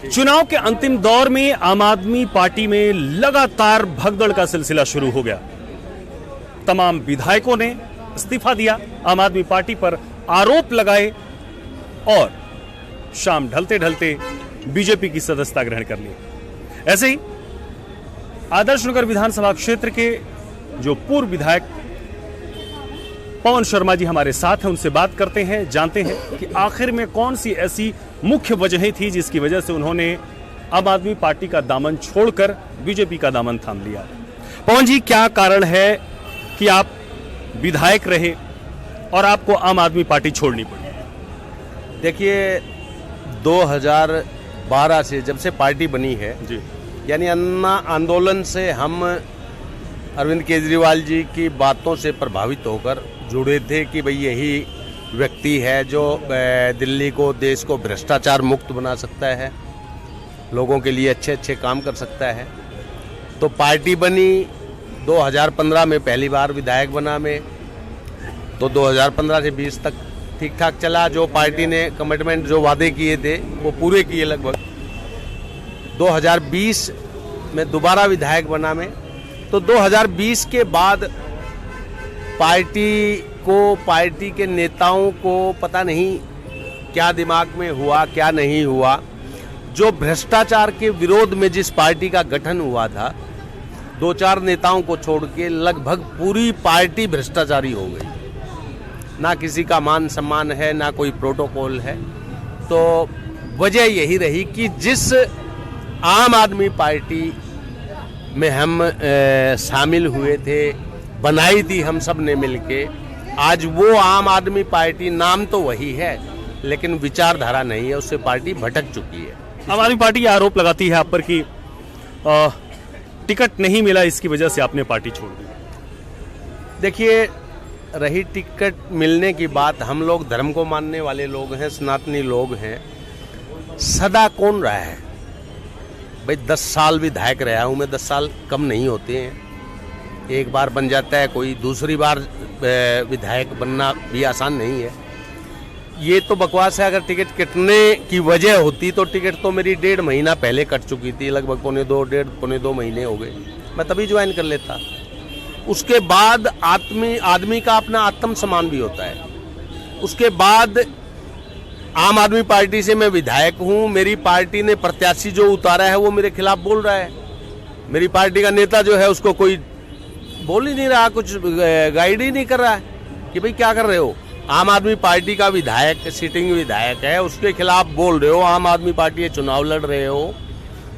चुनाव के अंतिम दौर में आम आदमी पार्टी में लगातार भगदड़ का सिलसिला शुरू हो गया। तमाम विधायकों ने इस्तीफा दिया, आम आदमी पार्टी पर आरोप लगाए और शाम ढलते ढलते बीजेपी की सदस्यता ग्रहण कर ली। ऐसे ही आदर्श नगर विधानसभा क्षेत्र के जो पूर्व विधायक पवन शर्मा जी हमारे साथ हैं, उनसे बात करते हैं, जानते हैं कि आखिर में कौन सी ऐसी मुख्य वजहें थी जिसकी वजह से उन्होंने आम आदमी पार्टी का दामन छोड़कर बीजेपी का दामन थाम लिया। पवन जी, क्या कारण है कि आप विधायक रहे और आपको आम आदमी पार्टी छोड़नी पड़ी? देखिए, 2012 से जब से पार्टी बनी है जी, यानी अन्ना आंदोलन से हम अरविंद केजरीवाल जी की बातों से प्रभावित होकर जुड़े थे कि भाई यही व्यक्ति है जो दिल्ली को, देश को भ्रष्टाचार मुक्त बना सकता है, लोगों के लिए अच्छे अच्छे काम कर सकता है। तो पार्टी बनी 2015 में, पहली बार विधायक बना मैं, तो 2015 से 20 तक ठीक ठाक चला। जो पार्टी ने कमिटमेंट, जो वादे किए थे वो पूरे किए लगभग। 2020 में दोबारा विधायक बना मैं, तो 2020 के बाद पार्टी के नेताओं को पता नहीं क्या दिमाग में हुआ, क्या नहीं हुआ, जो भ्रष्टाचार के विरोध में जिस पार्टी का गठन हुआ था, 2-4 नेताओं को छोड़ के लगभग पूरी पार्टी भ्रष्टाचारी हो गई। ना किसी का मान सम्मान है, ना कोई प्रोटोकॉल है। तो वजह यही रही कि जिस आम आदमी पार्टी में हम शामिल हुए थे, बनाई थी हम सब ने मिलके, आज वो आम आदमी पार्टी, नाम तो वही है लेकिन विचारधारा नहीं है, उससे पार्टी भटक चुकी है। आम आदमी पार्टी आरोप लगाती है आप पर कि टिकट नहीं मिला, इसकी वजह से आपने पार्टी छोड़ दी। देखिए, रही टिकट मिलने की बात, हम लोग धर्म को मानने वाले लोग हैं, सनातनी लोग हैं। सदा कौन रहा है भाई? 10 साल विधायक रहा हूं मैं, 10 साल कम नहीं होते हैं। एक बार बन जाता है कोई, दूसरी बार विधायक बनना भी आसान नहीं है। ये तो बकवास है। अगर टिकट कटने की वजह होती तो टिकट तो मेरी 1.5 महीना पहले कट चुकी थी, लगभग पौने 2 महीने हो गए, मैं तभी ज्वाइन कर लेता। उसके बाद आदमी का अपना आत्म सम्मान भी होता है। उसके बाद आम आदमी पार्टी से मैं विधायक हूं, मेरी पार्टी ने प्रत्याशी जो उतारा है वो मेरे खिलाफ बोल रहा है। मेरी पार्टी का नेता जो है उसको कोई बोल ही नहीं रहा, कुछ गाइड ही नहीं कर रहा है कि भाई क्या कर रहे हो। आम आदमी पार्टी का विधायक, सिटिंग विधायक है, उसके खिलाफ बोल रहे हो, आम आदमी पार्टी के चुनाव लड़ रहे हो,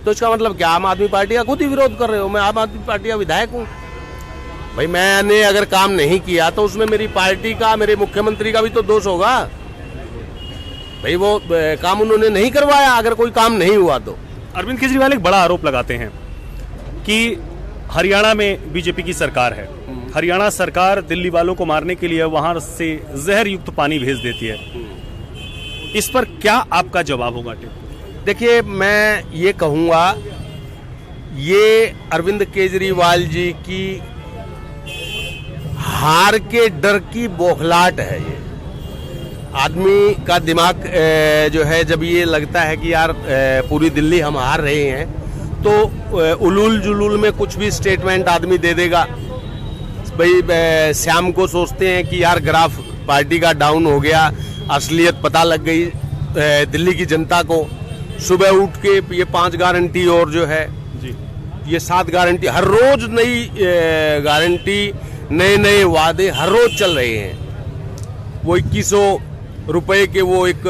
तो इसका मतलब क्या? आम आदमी पार्टी का खुद ही विरोध कर रहे हो। मैं आम आदमी पार्टी का विधायक हूँ भाई, मैंने अगर काम नहीं किया तो उसमें मेरी पार्टी का, मेरे मुख्यमंत्री का भी तो दोष होगा भाई। वो काम उन्होंने नहीं करवाया, अगर कोई काम नहीं हुआ तो। अरविंद केजरीवाल एक बड़ा आरोप लगाते हैं कि हरियाणा में बीजेपी की सरकार है, हरियाणा सरकार दिल्ली वालों को मारने के लिए वहां से जहर युक्त पानी भेज देती है। इस पर क्या आपका जवाब होगा? देखिए, मैं ये कहूँगा, ये अरविंद केजरीवाल जी की हार के डर की बौखलाहट है। ये आदमी का दिमाग जो है, जब ये लगता है कि यार पूरी दिल्ली हम हार रहे हैं, तो उलूल जुलूल में कुछ भी स्टेटमेंट आदमी दे देगा भाई। शाम को सोचते हैं कि यार ग्राफ पार्टी का डाउन हो गया, असलियत पता लग गई दिल्ली की जनता को। सुबह उठ के ये 5 गारंटी और जो है जी, ये 7 गारंटी, हर रोज नई गारंटी, नए नए वादे हर रोज चल रहे हैं। वो 2100 रुपए के वो एक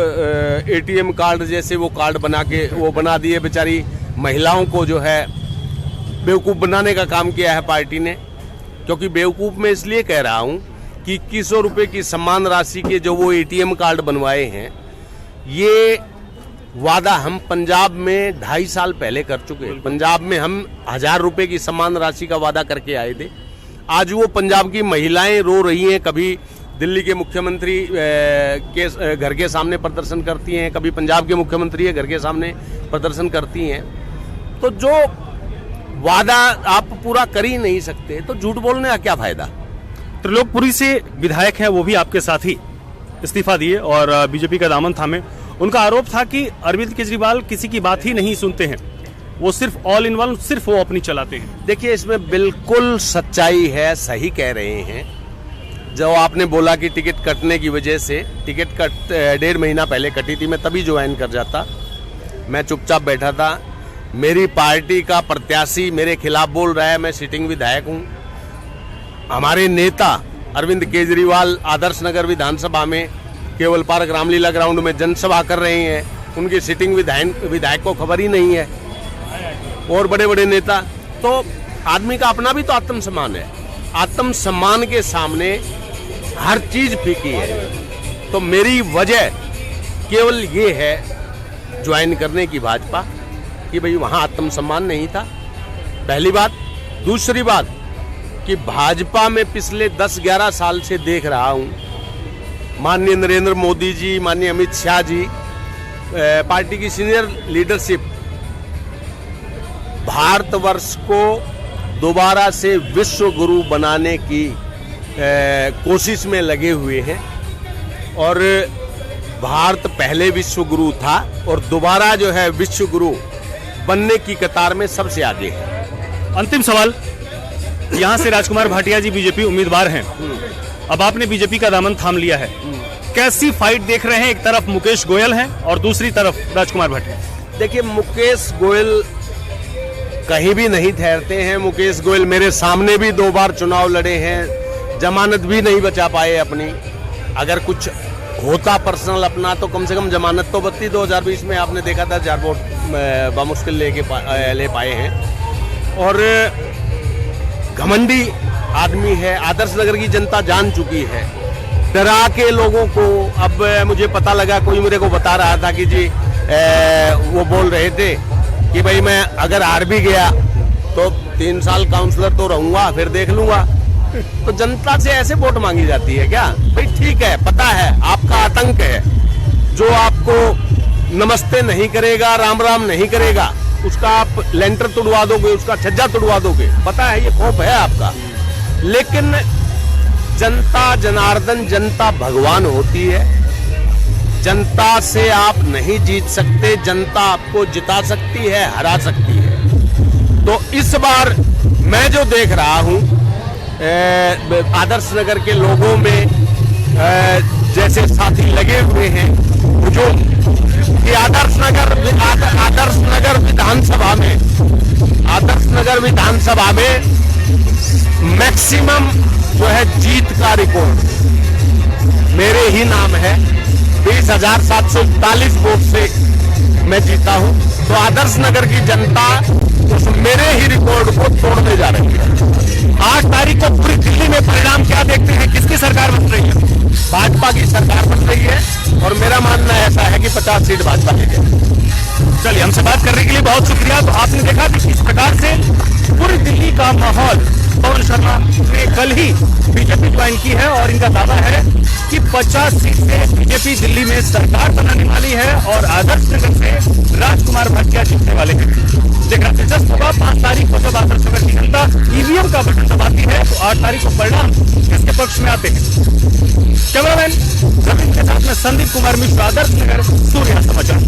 ATM कार्ड जैसे वो कार्ड बना के वो बना दिए। बेचारी महिलाओं को जो है बेवकूफ़ बनाने का काम किया है पार्टी ने। क्योंकि बेवकूफ़ मैं इसलिए कह रहा हूं कि 2100 रुपए की सम्मान राशि के जो वो ATM कार्ड बनवाए हैं, ये वादा हम पंजाब में 2.5 साल पहले कर चुके हैं। पंजाब में हम 1000 रुपए की सम्मान राशि का वादा करके आए थे। आज वो पंजाब की महिलाएं रो रही हैं, कभी दिल्ली के मुख्यमंत्री के घर के सामने प्रदर्शन करती हैं, कभी पंजाब के मुख्यमंत्री के घर के सामने प्रदर्शन करती हैं। तो जो वादा आप पूरा कर ही नहीं सकते तो झूठ बोलने का क्या फायदा? त्रिलोकपुरी से विधायक हैं, वो भी आपके साथ ही इस्तीफा दिए और बीजेपी का दामन थामे उनका आरोप था कि अरविंद केजरीवाल किसी की बात ही नहीं सुनते हैं, वो सिर्फ ऑल इन वन, सिर्फ वो अपनी चलाते हैं। देखिए, इसमें बिल्कुल सच्चाई है, सही कह रहे हैं। जो आपने बोला कि टिकट कटने की वजह से, टिकट कट 1.5 महीना पहले कटी थी, मैं तभी ज्वाइन कर जाता। मैं चुपचाप बैठा था। मेरी पार्टी का प्रत्याशी मेरे खिलाफ बोल रहा है, मैं सिटिंग विधायक हूं। हमारे नेता अरविंद केजरीवाल आदर्श नगर विधानसभा में केवल पार्क रामलीला ग्राउंड में जनसभा कर रहे हैं, उनके सिटिंग विधायक को खबर ही नहीं है। और बड़े बड़े नेता, तो आदमी का अपना भी तो आत्मसम्मान है। आत्मसम्मान के सामने हर चीज फीकी है। तो मेरी वजह केवल ये है ज्वाइन करने की भाजपा कि भाई वहां आत्मसम्मान नहीं था, पहली बात। दूसरी बात कि भाजपा में पिछले 10-11 साल से देख रहा हूं, माननीय नरेंद्र मोदी जी, माननीय अमित शाह जी, पार्टी की सीनियर लीडरशिप भारतवर्ष को दोबारा से विश्व गुरु बनाने की कोशिश में लगे हुए हैं। और भारत पहले विश्व गुरु था और दोबारा जो है विश्व गुरु बनने की कतार में सबसे आगे है। अंतिम सवाल, यहां से राजकुमार भाटिया जी बीजेपी उम्मीदवार हैं, अब आपने बीजेपी का दामन थाम लिया है, कैसी फाइट देख रहे हैं? एक तरफ मुकेश गोयल हैं और दूसरी तरफ राजकुमार भाटिया। देखिए, मुकेश गोयल कहीं भी नहीं ठहरते हैं। मुकेश गोयल मेरे सामने भी 2 बार चुनाव लड़े हैं, जमानत भी नहीं बचा पाए अपनी। अगर कुछ होता पर्सनल अपना तो कम से कम जमानत तो बचती। 2020 में आपने देखा था 4 वोट बामुश्किल ले पाए हैं। और घमंडी आदमी है, आदर्श नगर की जनता जान चुकी है। डरा के लोगों को, अब मुझे पता लगा, कोई मेरे को बता रहा था कि जी वो बोल रहे थे कि भाई मैं अगर हार भी गया तो 3 साल काउंसलर तो रहूंगा, फिर देख लूंगा। तो जनता से ऐसे वोट मांगी जाती है क्या? भाई ठीक है, पता है आपका आतंक है, जो आपको नमस्ते नहीं करेगा, राम राम नहीं करेगा, उसका आप लेंटर तुड़वा दोगे, उसका छज्जा तुड़वा दोगे, पता है, ये खौफ है आपका। लेकिन जनता जनार्दन, जनता भगवान होती है। जनता से आप नहीं जीत सकते, जनता आपको जिता सकती है, हरा सकती है। तो इस बार मैं जो देख रहा हूं आदर्श नगर के लोगों में जैसे साथी लगे हुए हैं, जो कि आदर्श नगर विधानसभा में मैक्सिमम जो है जीत का रिकॉर्ड मेरे ही नाम है। 20,741 वोट से मैं जीता हूं। तो आदर्श नगर की जनता उस मेरे ही रिकॉर्ड को तोड़ने जा रही है। 8 तारीख को पूरी दिल्ली में परिणाम क्या देखते हैं? किसकी सरकार बन रही है? भाजपा की सरकार बन रही है और मेरा मानना ऐसा है कि 50 सीट भाजपा की है। चलिए, हमसे बात करने के लिए बहुत शुक्रिया। तो आपने देखा कि किस प्रकार से पूरी दिल्ली का माहौल, पवन शर्मा ने कल ही बीजेपी ज्वाइन की है और इनका दावा है कि 50 सीट से बीजेपी दिल्ली में सरकार बनाने वाली है और आदर्श नगर से राजकुमार भाटिया जीतने वाले हैं। देखना दिलचस्प होगा 5 तारीख को जब आदर्श नगर की जनता ईवीएम का बटन दबाती है तो 8 तारीख को परिणाम किसके पक्ष में आते हैं। कैमरामैन रविंद्र के साथ में संदीप कुमार मिश्रा, आदर्श नगर, सूर्या समाचार।